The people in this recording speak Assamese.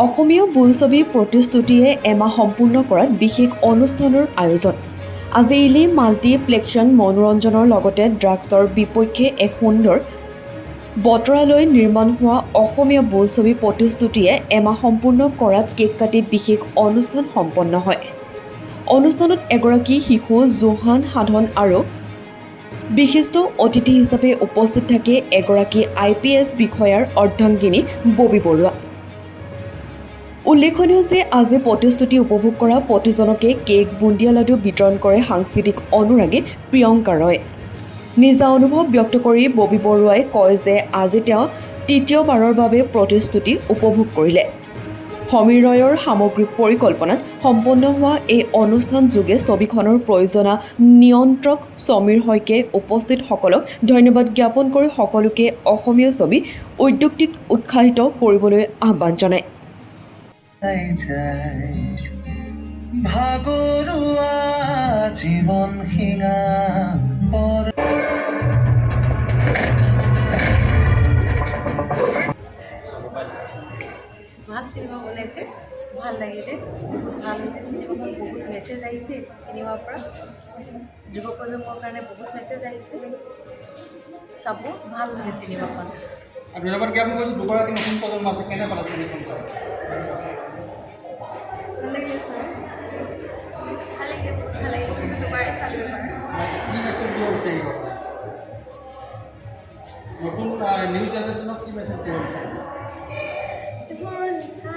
অসমীয়া বোলছবি প্ৰতিশ্ৰুতিয়ে এমাহ সম্পূৰ্ণ কৰাত বিশেষ অনুষ্ঠানৰ আয়োজন। আজি ইলি মাল্টিপ্লেক্সন মনোৰঞ্জনৰ লগতে ড্ৰাগছৰ বিপক্ষে এক সুন্দৰ বতৰালৈ নিৰ্মাণ হোৱা অসমীয়া বোলছবি প্ৰতিশ্ৰুতিয়ে এমাহ সম্পূৰ্ণ কৰাত কেক কাটি বিশেষ অনুষ্ঠান সম্পন্ন হয়। অনুষ্ঠানত এগৰাকী শিশু জোহান সাধন আৰু বিশিষ্ট অতিথি হিচাপে উপস্থিত থাকে এগৰাকী IPS বিষয়াৰ অৰ্ধাংগিনী ববী বৰুৱা। উল্লেখনীয় যে আজি প্ৰতিশ্ৰুতি উপভোগ কৰা প্ৰতিজনকে কেক বুন্দিয়া লাডু বিতৰণ কৰে সাংস্কৃতিক অনুৰাগী প্ৰিয়ংকা ৰয়। নিজা অনুভৱ ব্যক্ত কৰি ববী বৰুৱাই কয় যে আজি তেওঁ তৃতীয়বাৰৰ বাবে প্ৰতিশ্ৰুতি উপভোগ কৰিলে। সমীৰ ৰয়ৰ সামগ্ৰিক পৰিকল্পনাত সম্পন্ন হোৱা এই অনুষ্ঠান যোগে ছবিখনৰ প্ৰযোজনা নিয়ন্ত্ৰক সমীৰ শইকীয়াই উপস্থিতসকলক ধন্যবাদ জ্ঞাপন কৰি সকলোকে অসমীয়া ছবি উদ্যোগটিক উৎসাহিত কৰিবলৈ আহ্বান জনায়। ভাগৰুৱা জীৱন শিঙা ভাল চিনেমা বনাইছে, ভাল লাগিলে, ভাল হৈছে চিনেমাখন। বহুত মেছেজ আহিছে এইখন চিনেমাৰ পৰা, যুৱ প্ৰজন্মৰ কাৰণে বহুত মেছেজ আহিছে। চাব, ভাল হৈছে চিনেমাখন। আৰু ধন্যবাদ জ্ঞাপন কৰিছোঁ দুগৰাকী নতুন প্ৰজন্ম আছে, কেনে পালে চিনেমাখন চাই? ভাল লাগিলে চাই, ভাল লাগিলে, বহুত ভাল লাগিলে। কিন্তু দুবাৰে চাব পাৰে। কি মেছেজ দিব বিচাৰিব? নতুন নিউ জেনেৰেশ্যনক কি মেছেজ দিব বিচাৰিব? এইবোৰ নিচা